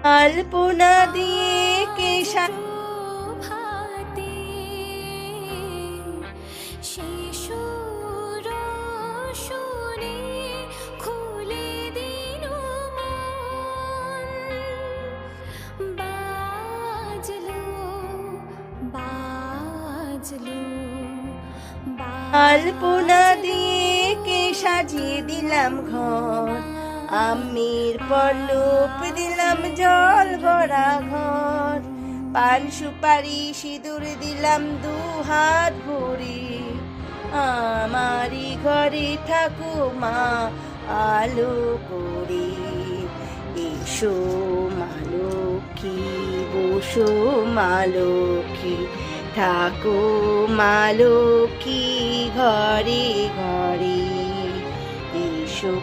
আলপনা দিয়ে কে ভাতে শিশুর সুরে খুলে দিল মন। বাজলো বাজলো আলপনা দিয়ে কে সাজিয়ে দিলাম ঘর, আমির পল্লব দিলাম জল ভরা ঘর, পান সুপারি সিঁদুর দিলাম 2 হাত ভরে। আমারই ঘরে থাকো মা আলো করে, এসো মা লক্ষ্মী, বসো মা লক্ষ্মী, থাকো মা লক্ষ্মী ঘরে ঘরে, এসো।